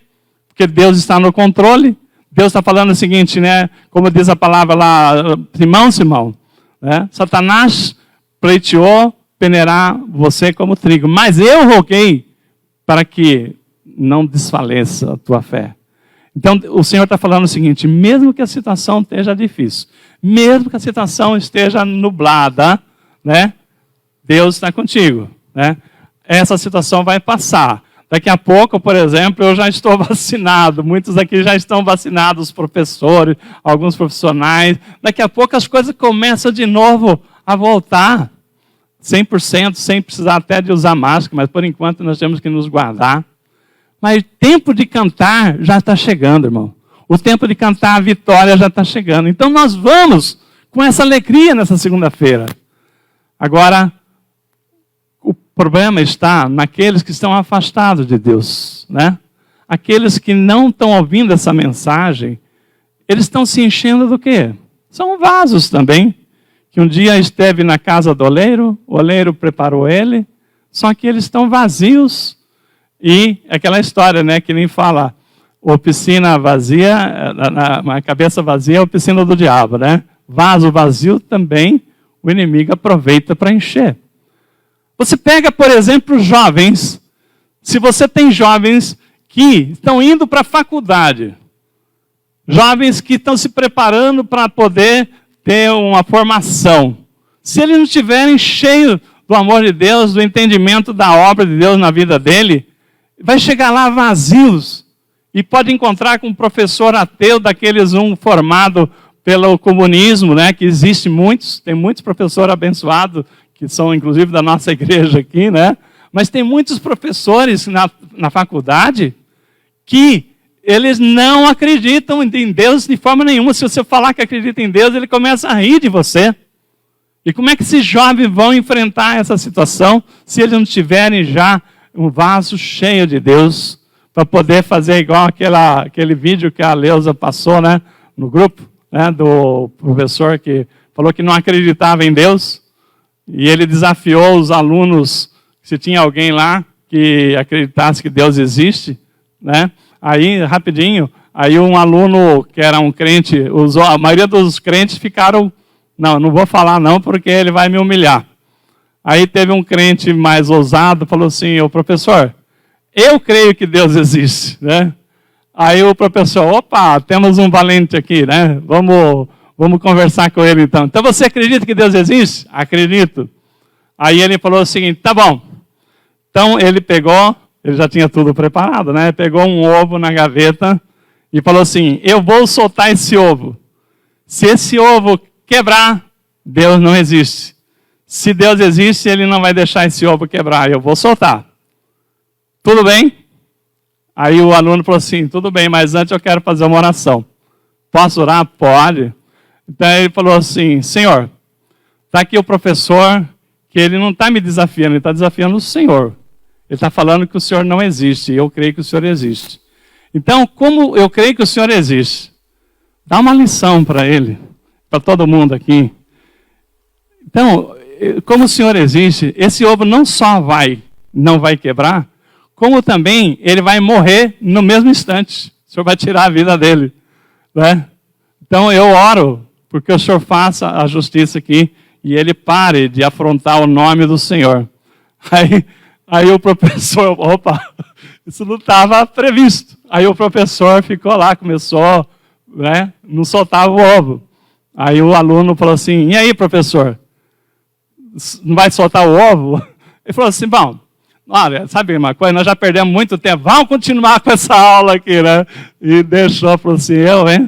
Porque Deus está no controle. Deus está falando o seguinte, né? Como diz a palavra lá, Simão, né? Satanás pleiteou peneirar você como trigo. Mas eu roguei para que não desfaleça a tua fé. Então o Senhor está falando o seguinte, mesmo que a situação esteja difícil, mesmo que a situação esteja nublada, né? Deus está contigo, né? Essa situação vai passar. Daqui a pouco, por exemplo, eu já estou vacinado. Muitos aqui já estão vacinados, os professores, alguns profissionais. Daqui a pouco as coisas começam de novo a voltar. 100%, sem precisar até de usar máscara, mas por enquanto nós temos que nos guardar. Mas o tempo de cantar já está chegando, irmão. O tempo de cantar a vitória já está chegando. Então nós vamos com essa alegria nessa segunda-feira. Agora, o problema está naqueles que estão afastados de Deus, né? Aqueles que não estão ouvindo essa mensagem, eles estão se enchendo do quê? São vasos também, que um dia esteve na casa do oleiro, o oleiro preparou ele, só que eles estão vazios. E aquela história, né, que nem fala, oficina vazia, uma cabeça vazia é a oficina do diabo, né? Vaso vazio também o inimigo aproveita para encher. Você pega, por exemplo, os jovens. Se você tem jovens que estão indo para a faculdade, jovens que estão se preparando para poder ter uma formação, se eles não estiverem cheios do amor de Deus, do entendimento da obra de Deus na vida dele, vai chegar lá vazios e pode encontrar com um professor ateu, daqueles formado pelo comunismo, né, que existe muitos, tem muitos professores abençoados, que são inclusive da nossa igreja aqui, né, mas tem muitos professores na faculdade que eles não acreditam em Deus de forma nenhuma. Se você falar que acredita em Deus, ele começa a rir de você. E como é que esses jovens vão enfrentar essa situação se eles não tiverem já um vaso cheio de Deus para poder fazer igual aquele vídeo que a Leusa passou, né, no grupo, né, do professor que falou que não acreditava em Deus e ele desafiou os alunos, se tinha alguém lá que acreditasse que Deus existe, né? Aí, rapidinho, aí um aluno que era um crente, a maioria dos crentes ficaram, não vou falar não porque ele vai me humilhar. Aí teve um crente mais ousado, falou assim, ô professor, eu creio que Deus existe, né? Aí o professor, opa, temos um valente aqui, né? Vamos conversar com ele então. Então você acredita que Deus existe? Acredito. Aí ele falou o seguinte, tá bom. Então ele já tinha tudo preparado, né? Pegou um ovo na gaveta e falou assim, eu vou soltar esse ovo. Se esse ovo quebrar, Deus não existe. Se Deus existe, ele não vai deixar esse ovo quebrar, eu vou soltar. Tudo bem? Aí o aluno falou assim, tudo bem, mas antes eu quero fazer uma oração. Posso orar? Pode. Então ele falou assim, Senhor, está aqui o professor, que ele não está me desafiando, ele está desafiando o Senhor. Ele está falando que o Senhor não existe, e eu creio que o Senhor existe. Então, como eu creio que o Senhor existe, dá uma lição para ele, para todo mundo aqui. Então, como o Senhor existe, esse ovo não só não vai quebrar, como também ele vai morrer no mesmo instante. O Senhor vai tirar a vida dele, né? Então eu oro porque o Senhor faça a justiça aqui e ele pare de afrontar o nome do Senhor. Aí o professor, opa, isso não estava previsto. Aí o professor ficou lá, começou, né, não soltava o ovo. Aí o aluno falou assim, e aí professor, não vai soltar o ovo? Ele falou assim, bom, olha, sabe uma coisa, nós já perdemos muito tempo, vamos continuar com essa aula aqui, né? E deixou, falou assim,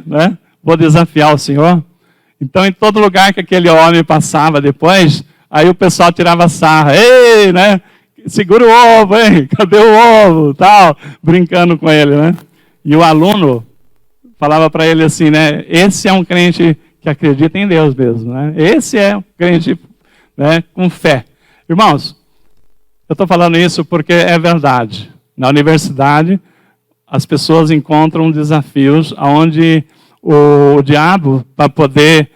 né? Vou desafiar o Senhor. Então, em todo lugar que aquele homem passava depois, aí o pessoal tirava sarra, ei, né? Segura o ovo, hein? Cadê o ovo? Tal, brincando com ele, né? E o aluno falava para ele assim, né? Esse é um crente que acredita em Deus mesmo, né? Esse é um crente, né, com fé. Irmãos, eu estou falando isso porque é verdade. Na universidade, as pessoas encontram desafios onde o diabo, para poder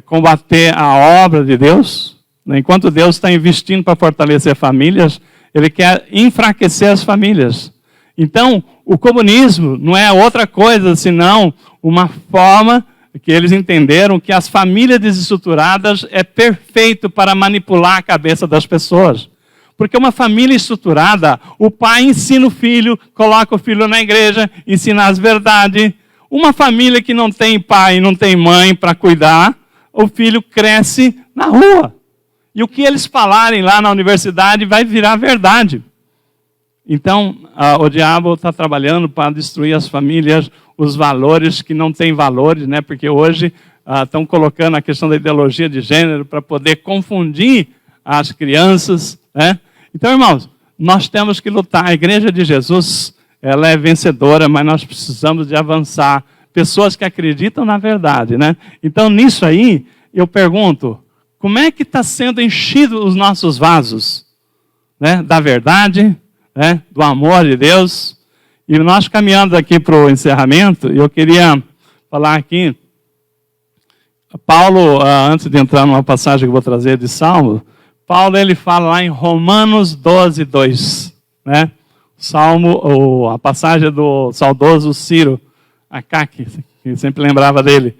combater a obra de Deus, né, enquanto Deus está investindo para fortalecer famílias, ele quer enfraquecer as famílias. Então, o comunismo não é outra coisa senão uma forma que eles entenderam que as famílias desestruturadas é perfeito para manipular a cabeça das pessoas. Porque uma família estruturada, o pai ensina o filho, coloca o filho na igreja, ensina as verdades. Uma família que não tem pai, não tem mãe para cuidar, o filho cresce na rua. E o que eles falarem lá na universidade vai virar verdade. Então, o diabo está trabalhando para destruir as famílias, os valores que não têm valores, né? Porque hoje estão colocando a questão da ideologia de gênero para poder confundir as crianças, né? Então, irmãos, nós temos que lutar. A igreja de Jesus, ela é vencedora, mas nós precisamos de avançar. Pessoas que acreditam na verdade, né? Então, nisso aí, eu pergunto, como é que está sendo enchido os nossos vasos, né? Da verdade, né? Do amor de Deus. E nós caminhando aqui para o encerramento, eu queria falar aqui. Paulo, antes de entrar numa passagem que eu vou trazer de Salmo, Paulo ele fala lá em Romanos 12, 2, né? Salmo, a passagem do saudoso Ciro Acaque, que sempre lembrava dele.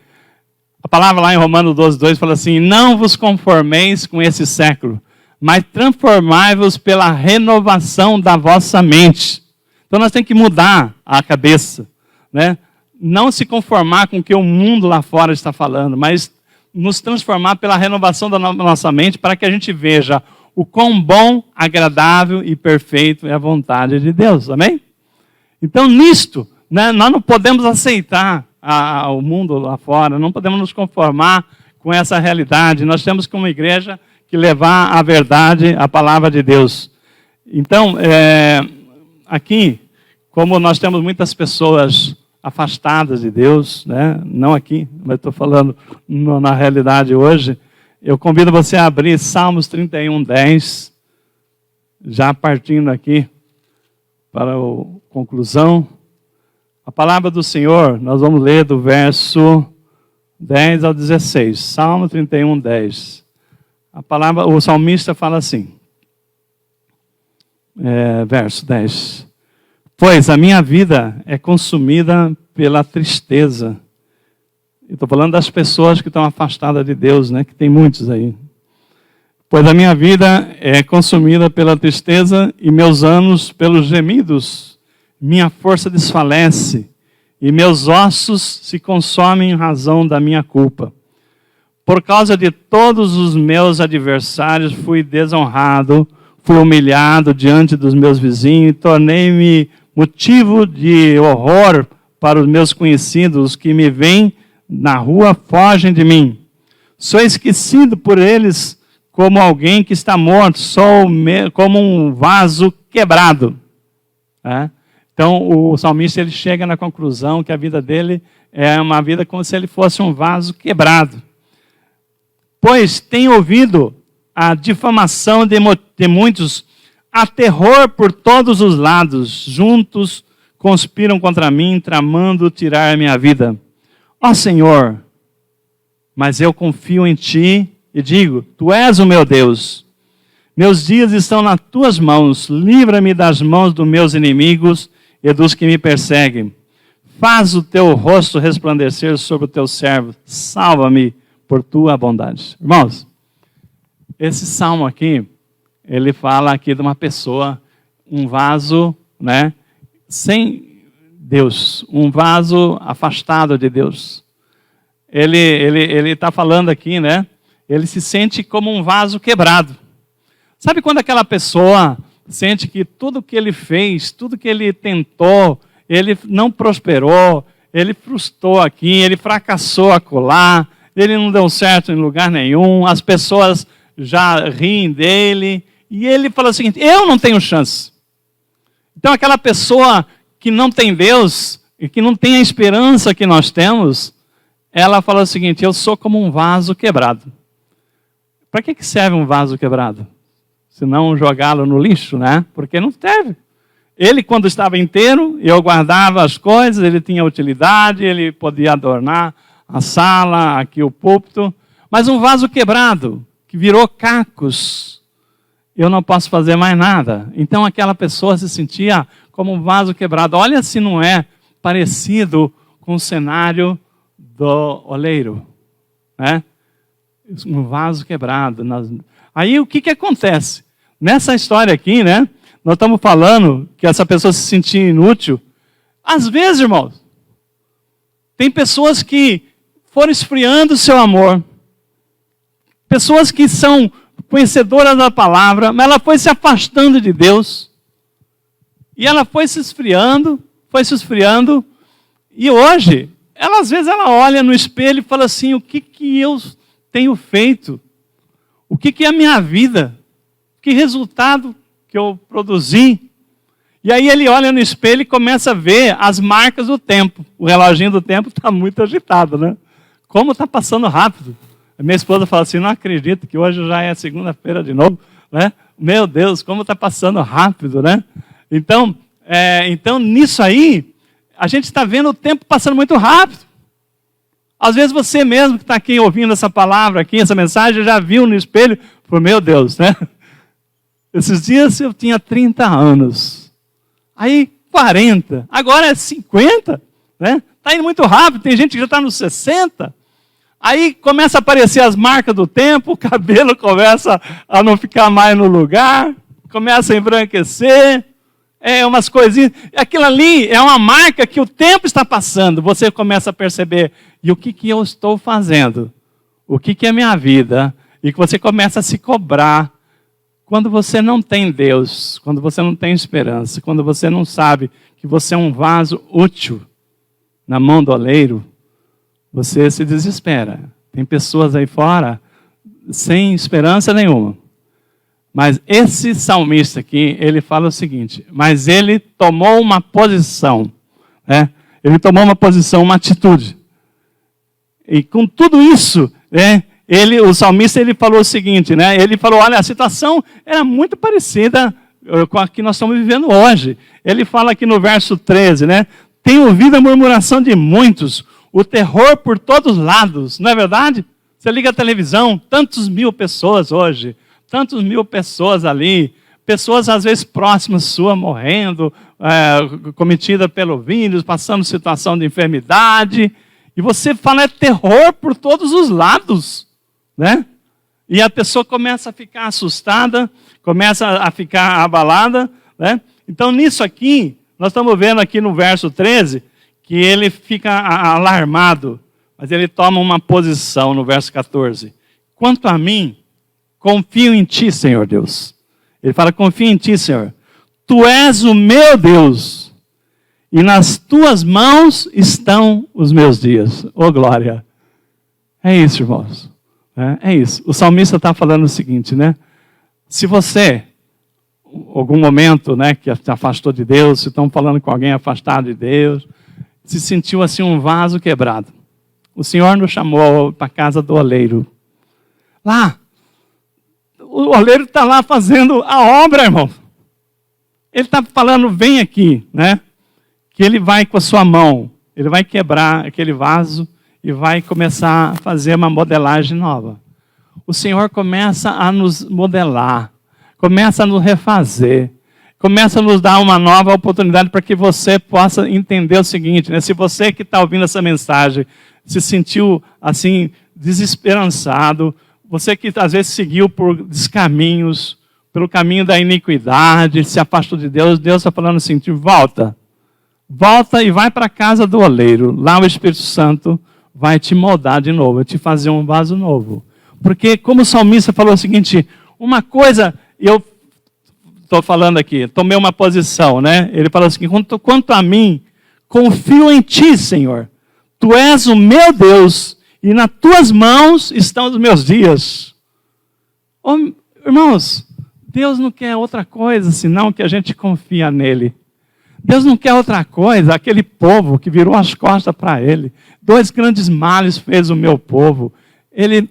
A palavra lá em Romanos 12, 2 fala assim: não vos conformeis com esse século, mas transformai-vos pela renovação da vossa mente. Então nós temos que mudar a cabeça, né? Não se conformar com o que o mundo lá fora está falando, mas nos transformar pela renovação da nossa mente para que a gente veja o quão bom, agradável e perfeito é a vontade de Deus. Amém? Então nisto, né, nós não podemos aceitar o mundo lá fora, não podemos nos conformar com essa realidade. Nós temos como igreja que levar a verdade, a palavra de Deus. Então, aqui, como nós temos muitas pessoas afastadas de Deus, né? Não aqui, mas estou falando na realidade hoje, eu convido você a abrir Salmos 31, 10, já partindo aqui para a conclusão. A palavra do Senhor, nós vamos ler do verso 10 ao 16, Salmo 31, 10. O salmista fala assim, verso 10. Pois a minha vida é consumida pela tristeza. Estou falando das pessoas que estão afastadas de Deus, né? Que tem muitos aí. Pois a minha vida é consumida pela tristeza e meus anos pelos gemidos. Minha força desfalece e meus ossos se consomem em razão da minha culpa. Por causa de todos os meus adversários fui desonrado, fui humilhado diante dos meus vizinhos e tornei-me motivo de horror para os meus conhecidos que me veem na rua, fogem de mim. Sou esquecido por eles como alguém que está morto, sou como um vaso quebrado. Então o salmista ele chega na conclusão que a vida dele é uma vida como se ele fosse um vaso quebrado. Pois tenho ouvido a difamação de muitos, há terror por todos os lados, juntos conspiram contra mim, tramando tirar minha vida. Ó Senhor, mas eu confio em Ti e digo, Tu és o meu Deus. Meus dias estão nas Tuas mãos, livra-me das mãos dos meus inimigos e dos que me perseguem. Faz o Teu rosto resplandecer sobre o Teu servo, salva-me por Tua bondade. Irmãos, esse salmo aqui, ele fala aqui de uma pessoa, um vaso, né, sem Deus, um vaso afastado de Deus. Ele está falando aqui, né, ele se sente como um vaso quebrado. Sabe quando aquela pessoa sente que tudo que ele fez, tudo que ele tentou, ele não prosperou, ele frustrou aqui, ele fracassou acolá, ele não deu certo em lugar nenhum, as pessoas já riem dele, e ele fala o seguinte, eu não tenho chance. Então aquela pessoa que não tem Deus, e que não tem a esperança que nós temos, ela fala o seguinte, eu sou como um vaso quebrado. Para que serve um vaso quebrado? Se não jogá-lo no lixo, né? Porque não serve. Ele, quando estava inteiro, eu guardava as coisas, ele tinha utilidade, ele podia adornar a sala, aqui o púlpito, mas um vaso quebrado, que virou cacos, eu não posso fazer mais nada. Então aquela pessoa se sentia como um vaso quebrado. Olha se não é parecido com o cenário do oleiro, né? Um vaso quebrado. Aí o que acontece? Nessa história aqui, né? Nós estamos falando que essa pessoa se sentia inútil. Às vezes, irmãos, tem pessoas que foram esfriando o seu amor. Pessoas que são conhecedoras da palavra, mas ela foi se afastando de Deus. E ela foi se esfriando, e hoje, às vezes ela olha no espelho e fala assim, o que eu tenho feito? O que é a minha vida? Que resultado que eu produzi? E aí ele olha no espelho e começa a ver as marcas do tempo. O reloginho do tempo está muito agitado, né? Como está passando rápido. A minha esposa fala assim, não acredito que hoje já é segunda-feira de novo, né? Meu Deus, como está passando rápido, né? Então nisso aí, a gente está vendo o tempo passando muito rápido. Às vezes você mesmo que está aqui ouvindo essa palavra, aqui, essa mensagem, já viu no espelho, por meu Deus, né? Esses dias eu tinha 30 anos, aí 40, agora é 50, né? Está indo muito rápido, tem gente que já está nos 60. Aí começa a aparecer as marcas do tempo, o cabelo começa a não ficar mais no lugar, começa a embranquecer, umas coisinhas. Aquilo ali é uma marca que o tempo está passando, você começa a perceber, e o que eu estou fazendo? O que é minha vida? E que você começa a se cobrar. Quando você não tem Deus, quando você não tem esperança, quando você não sabe que você é um vaso útil na mão do oleiro, você se desespera. Tem pessoas aí fora sem esperança nenhuma. Mas esse salmista aqui, ele fala o seguinte, mas ele tomou uma posição, né? Ele tomou uma posição, uma atitude. E com tudo isso, né? O salmista ele falou o seguinte, né? Ele falou, olha, a situação era muito parecida com a que nós estamos vivendo hoje. Ele fala aqui no verso 13, né? Tenho ouvido a murmuração de muitos, o terror por todos os lados, não é verdade? Você liga a televisão, tantos mil pessoas hoje, tantos mil pessoas ali, pessoas às vezes próximas sua morrendo, cometida pelo vírus, passando situação de enfermidade, e você fala, é terror por todos os lados, né? E a pessoa começa a ficar assustada, começa a ficar abalada, né? Então nisso aqui, nós estamos vendo aqui no verso 13, que ele fica alarmado, mas ele toma uma posição no verso 14. Quanto a mim, confio em ti, Senhor Deus. Ele fala, confio em ti, Senhor. Tu és o meu Deus, e nas tuas mãos estão os meus dias. Ô glória! É isso, irmãos. É isso. O salmista está falando o seguinte, né? Se você, algum momento, né, que se afastou de Deus, se estão falando com alguém afastado de Deus, se sentiu assim um vaso quebrado. O Senhor nos chamou para a casa do oleiro. Lá, o oleiro está lá fazendo a obra, irmão. Ele está falando, vem aqui, né? Que ele vai com a sua mão, ele vai quebrar aquele vaso e vai começar a fazer uma modelagem nova. O Senhor começa a nos modelar, começa a nos refazer, começa a nos dar uma nova oportunidade para que você possa entender o seguinte, né? Se você que está ouvindo essa mensagem se sentiu assim desesperançado, você que às vezes seguiu por descaminhos, pelo caminho da iniquidade, se afastou de Deus, Deus está falando assim, volta e vai para a casa do oleiro, lá o Espírito Santo vai te moldar de novo, vai te fazer um vaso novo. Porque como o salmista falou o seguinte, uma coisa, eu estou falando aqui, tomei uma posição, né? Ele falou assim, quanto a mim, confio em ti, Senhor. Tu és o meu Deus, e nas tuas mãos estão os meus dias. Oh, irmãos, Deus não quer outra coisa, senão que a gente confia nele. Deus não quer outra coisa, aquele povo que virou as costas para ele. 2 grandes males fez o meu povo. Ele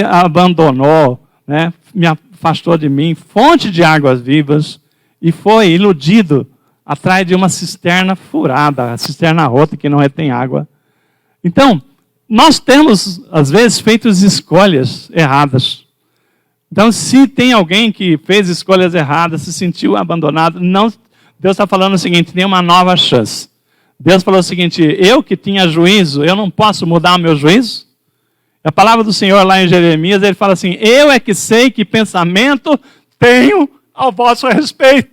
abandonou, né? Me afastou de mim, fonte de águas vivas, e foi iludido atrás de uma cisterna furada, a cisterna rota que não retém água. Então, nós temos, às vezes, feito escolhas erradas. Então, se tem alguém que fez escolhas erradas, se sentiu abandonado, não, Deus está falando o seguinte, tem uma nova chance. Deus falou o seguinte, eu que tinha juízo, eu não posso mudar o meu juízo? A palavra do Senhor lá em Jeremias, ele fala assim, eu é que sei que pensamento tenho ao vosso respeito.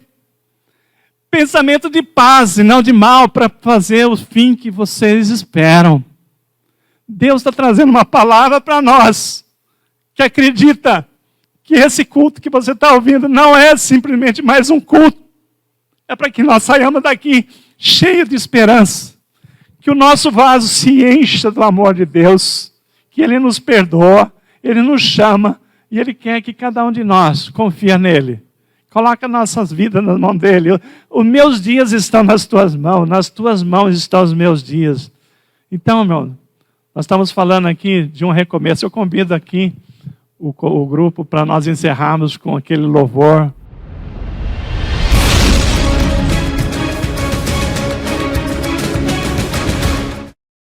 Pensamento de paz e não de mal, para fazer o fim que vocês esperam. Deus está trazendo uma palavra para nós, que acredita que esse culto que você está ouvindo não é simplesmente mais um culto. É para que nós saiamos daqui cheios de esperança. Que o nosso vaso se encha do amor de Deus. Que Ele nos perdoa, Ele nos chama. E Ele quer que cada um de nós confie nele. Coloca nossas vidas na mão dele. Os meus dias estão nas tuas mãos. Nas tuas mãos estão os meus dias. Então, irmão, nós estamos falando aqui de um recomeço. Eu convido aqui o grupo para nós encerrarmos com aquele louvor